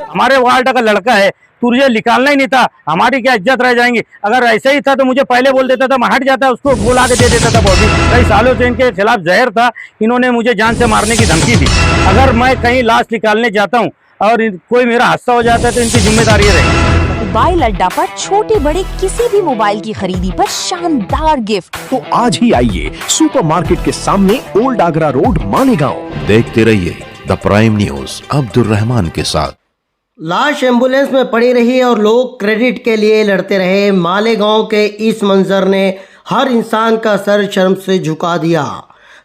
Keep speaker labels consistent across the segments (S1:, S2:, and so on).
S1: हमारे वार्ड का लड़का है, तुझे निकालना ही नहीं था, हमारी क्या इज्जत रह जाएंगी। अगर ऐसे ही था तो मुझे पहले बोल देता था, मैं हट जाता, उसको बुला के दे देता था। बॉडी कई सालों से इनके खिलाफ जहर था, इन्होंने मुझे जान से मारने की धमकी दी। अगर मैं कहीं लाश निकालने जाता हूँ और कोई मेरा हादसा हो जाता है तो इनकी जिम्मेदारी रहेगी।
S2: मोबाइल अड्डा पर छोटे बड़े किसी भी मोबाइल की खरीदी पर शानदार गिफ्ट।
S3: तो आज ही आइए सुपरमार्केट के सामने ओल्ड आगरा रोड मालेगांव।
S4: देखते रहिए the prime news Abdul Rahman के साथ।
S5: लाश एम्बुलेंस में पड़ी रही और लोग क्रेडिट के लिए लड़ते रहे। मालेगांव के इस मंजर ने हर इंसान का सर शर्म से झुका दिया।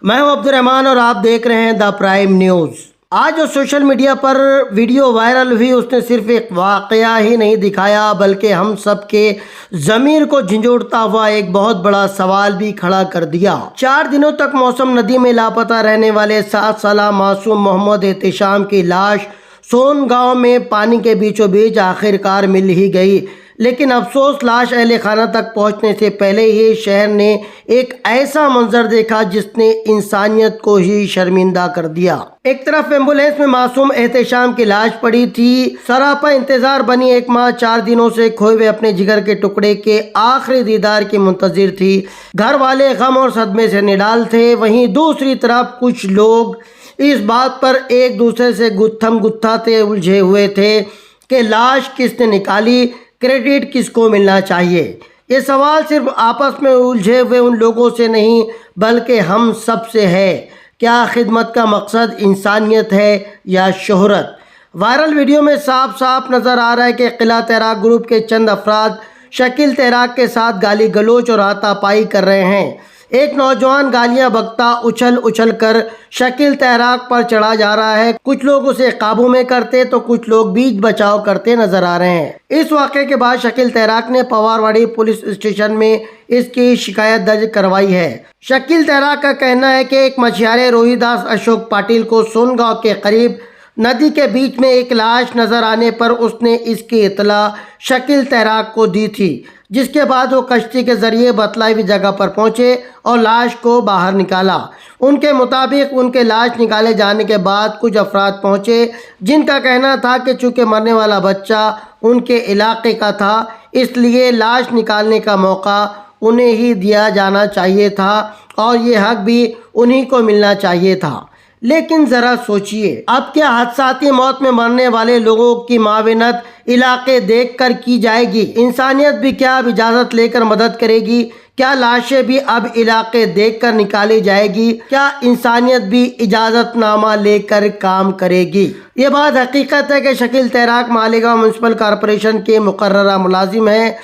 S5: मैं हूं अब्दुल रहमान और आप देख रहे हैं द प्राइम न्यूज। आज जो सोशल मीडिया पर वीडियो वायरल हुई उसने सिर्फ एक वाकया ही नहीं दिखाया, बल्कि हम सब के ज़मीर को झंझोड़ता हुआ एक बहुत बड़ा सवाल भी खड़ा कर दिया। 4 दिनों तक मौसम नदी में लापता रहने वाले 7 साला मासूम मोहम्मद एहतेशाम की लाश सोन गांव में पानी के बीचों बीच आखिरकार मिल ही गई। लेकिन अफसोस, लाश अहले खाना तक पहुंचने से पहले ही शहर ने एक ऐसा मंजर देखा जिसने इंसानियत को ही शर्मिंदा कर दिया। एक तरफ एम्बुलेंस में मासूम एहतेशाम की लाश पड़ी थी, सरापा इंतजार बनी एक माँ 4 दिनों से खोए हुए अपने जिगर के टुकड़े के आखिरी दीदार की मुंतजिर थी। घर वाले गम और सदमे से निडाल थे। वहीं दूसरी तरफ कुछ लोग इस बात पर एक दूसरे से गुत्थम गुत्थाते उलझे हुए थे कि लाश किसने निकाली, क्रेडिट किसको मिलना चाहिए। ये सवाल सिर्फ आपस में उलझे हुए उन लोगों से नहीं बल्कि हम सब से है। क्या खिदमत का मकसद इंसानियत है या शोहरत? वायरल वीडियो में साफ साफ नज़र आ रहा है कि किला तैराक ग्रुप के चंद अफराद शकील तैराक के साथ गाली गलोच और हाथापाई कर रहे हैं। एक नौजवान गालियां बकता उछल उछल कर शकील तैराक पर चढ़ा जा रहा है। कुछ लोग उसे काबू में करते तो कुछ लोग बीच बचाव करते नजर आ रहे हैं। इस वाक़े के बाद शकील तैराक ने पवारवाड़ी पुलिस स्टेशन में इसकी शिकायत दर्ज करवाई है। शकील तैराक का कहना है कि एक मछुआरे रोहिदास अशोक पाटिल को सोनगांव के करीब नदी के बीच में एक लाश नजर आने पर उसने इसकी इतला शकील तैराक को दी थी, जिसके बाद वो कश्ती के जरिए बतलाई हुई जगह पर पहुंचे और लाश को बाहर निकाला। उनके मुताबिक उनके लाश निकाले जाने के बाद कुछ अफराद पहुंचे जिनका कहना था कि चूंकि मरने वाला बच्चा उनके इलाके का था इसलिए लाश निकालने का मौका उन्हें ही दिया जाना चाहिए था और ये हक भी उन्हीं को मिलना चाहिए था। लेकिन ज़रा सोचिए, अब क्या हादसाती मौत में मरने वाले लोगों की माविनत इलाके देखकर की जाएगी? इंसानियत भी क्या अब इजाज़त लेकर मदद करेगी? क्या लाशें भी अब इलाके देखकर निकाली जाएगी? क्या इंसानियत भी इजाज़तनामा लेकर काम करेगी? ये बात हकीकत है कि शकील तैराक मालेगांव म्यूनसिपल कॉरपोरेशन के मुकर्ररा मुलाजिम हैं,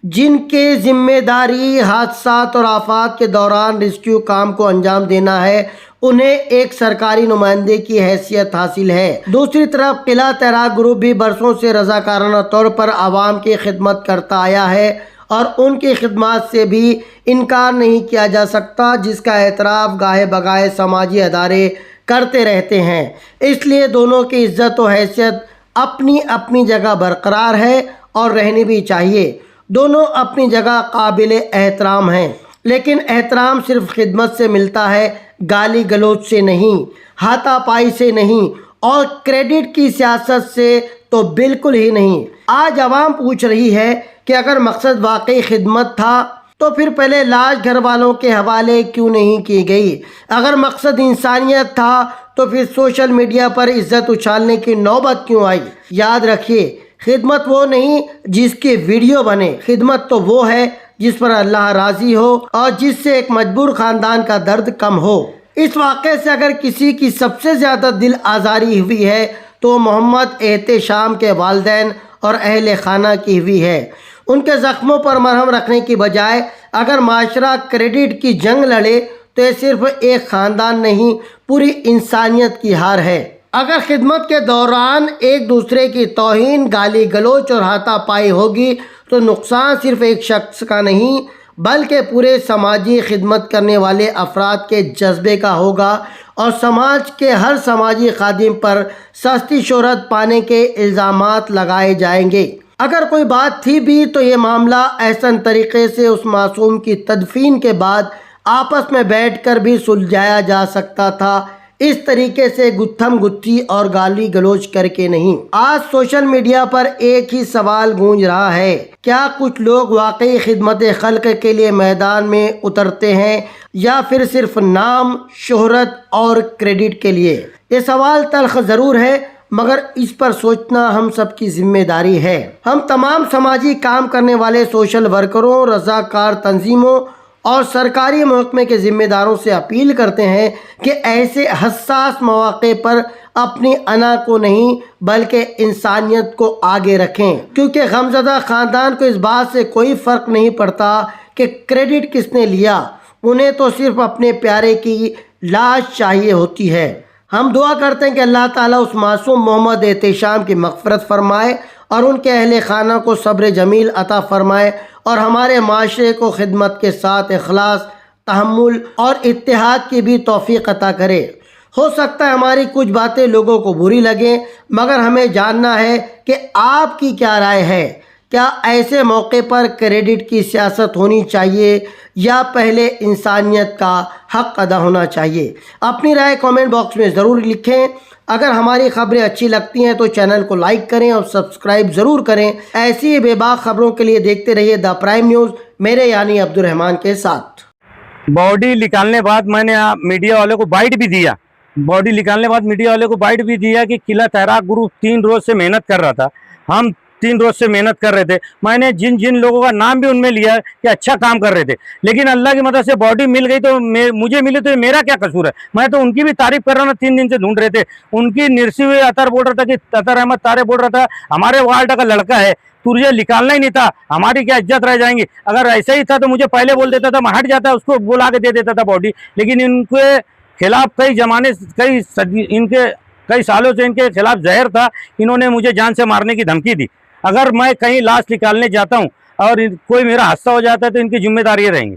S5: जिनके जिम्मेदारी हादसात और आफात के दौरान रेस्क्यू काम को अंजाम देना है। उन्हें एक सरकारी नुमाइंदे की हैसियत हासिल है। दूसरी तरफ किला तैराक ग्रुप भी बरसों से रज़ाकाराना तौर पर आवाम की खिदमत करता आया है और उनकी खिदमत से भी इनकार नहीं किया जा सकता, जिसका एतराफ़ गाहे बगाहे समाजी अदारे करते रहते हैं। इसलिए दोनों की इज्जत और हैसियत अपनी अपनी जगह बरकरार है और रहनी भी चाहिए। दोनों अपनी जगह काबिल एहतराम हैं, लेकिन एहतराम सिर्फ खिदमत से मिलता है, गाली गलोच से नहीं, हाथापाई से नहीं और क्रेडिट की सियासत से तो बिल्कुल ही नहीं। आज आवाम पूछ रही है कि अगर मकसद वाकई खिदमत था तो फिर पहले लाश घर वालों के हवाले क्यों नहीं की गई? अगर मकसद इंसानियत था तो फिर सोशल मीडिया पर इज्जत उछालने की नौबत क्यों आई? याद रखिए, खिदमत वो नहीं जिसकी वीडियो बने, खिदमत तो वो है जिस पर अल्लाह राजी हो और जिससे एक मजबूर ख़ानदान का दर्द कम हो। इस वाक़े से अगर किसी की सबसे ज़्यादा दिल आज़ारी हुई है तो मोहम्मद एहतेशाम के वालिदैन और अहले खाना की हुई है। उनके ज़ख्मों पर मरहम रखने की बजाय अगर माशरा क्रेडिट की जंग लड़े तो ये सिर्फ एक ख़ानदान नहीं, पूरी इंसानियत की हार है। अगर खिदमत के दौरान एक दूसरे की तौहीन, गाली गलोच और हाथापाई होगी तो नुकसान सिर्फ एक शख्स का नहीं बल्कि पूरे समाजी खिदमत करने वाले अफराद के जज्बे का होगा और समाज के हर समाजी खादिम पर सस्ती शोहरत पाने के इल्ज़ामात लगाए जाएंगे। اگر کوئی بات تھی بھی تو یہ معاملہ احسن طریقے سے اس معصوم کی تدفین کے بعد آپس میں بیٹھ کر بھی سلجھایا جا سکتا تھا، اس طریقے سے گتھم گتھی اور گالی گلوچ کر کے نہیں۔ آج سوشل میڈیا پر ایک ہی سوال گونج رہا ہے، کیا کچھ لوگ واقعی خدمت خلق کے لیے میدان میں اترتے ہیں یا پھر صرف نام، شہرت اور کریڈٹ کے لیے؟ یہ سوال تلخ ضرور ہے، مگر اس پر سوچنا ہم سب کی ذمہ داری ہے۔ ہم تمام سماجی کام کرنے والے سوشل ورکروں، رضاکار تنظیموں اور سرکاری محکمے کے ذمہ داروں سے اپیل کرتے ہیں کہ ایسے حساس مواقع پر اپنی انا کو نہیں بلکہ انسانیت کو آگے رکھیں، کیونکہ غمزدہ خاندان کو اس بات سے کوئی فرق نہیں پڑتا کہ کریڈٹ کس نے لیا، انہیں تو صرف اپنے پیارے کی لاش چاہیے ہوتی ہے۔ ہم دعا کرتے ہیں کہ اللہ تعالیٰ اس معصوم محمد احتشام کی مغفرت فرمائے اور ان کے اہل خانہ کو صبر جمیل عطا فرمائے اور ہمارے معاشرے کو خدمت کے ساتھ اخلاص، تحمل اور اتحاد کی بھی توفیق عطا کرے۔ ہو سکتا ہے ہماری کچھ باتیں لوگوں کو بری لگیں، مگر ہمیں جاننا ہے کہ آپ کی کیا رائے ہے۔ کیا ایسے موقع پر کریڈٹ کی سیاست ہونی چاہیے یا پہلے انسانیت کا حق ادا ہونا چاہیے؟ اپنی رائے کامنٹ باکس میں ضرور لکھیں۔ اگر ہماری خبریں اچھی لگتی ہیں تو چینل کو لائک کریں اور سبسکرائب ضرور کریں۔ ایسی ہی بے باک خبروں کے لیے دیکھتے رہیے دا پرائم نیوز، میرے یعنی عبد الرحمان کے ساتھ۔
S1: बॉडी निकालने बाद मैंने मीडिया वाले को बाइट भी दिया। बॉडी निकालने बाद मीडिया वाले को बाइट भी दिया कि किला तैराक ग्रुप 3 रोज से मेहनत कर रहा था, हम 3 रोज से मेहनत कर रहे थे। मैंने जिन जिन लोगों का नाम भी उनमें लिया कि अच्छा काम कर रहे थे, लेकिन अल्लाह की मदद से बॉडी मिल गई तो मुझे मिली तो ये मेरा क्या कसूर है? मैं तो उनकी भी तारीफ कर रहा हूँ, 3 दिन से ढूंढ रहे थे। उनकी निरसी हुई अतर बोल रहा था कि अतर अहमद तारे बोल रहा था हमारे वार्ड का लड़का है, तुझे निकालना ही नहीं था, हमारी क्या इज्जत रह जाएंगी। अगर ऐसा ही था तो मुझे पहले बोल देता था, मैं हट जाता, उसको बुला के दे देता था बॉडी। लेकिन इनके खिलाफ कई सालों से इनके खिलाफ जहर था, इन्होंने मुझे जान से मारने की धमकी दी। अगर मैं कहीं लाश निकालने जाता हूँ और कोई मेरा हादसा हो जाता है तो इनकी जिम्मेदारी रहेंगी।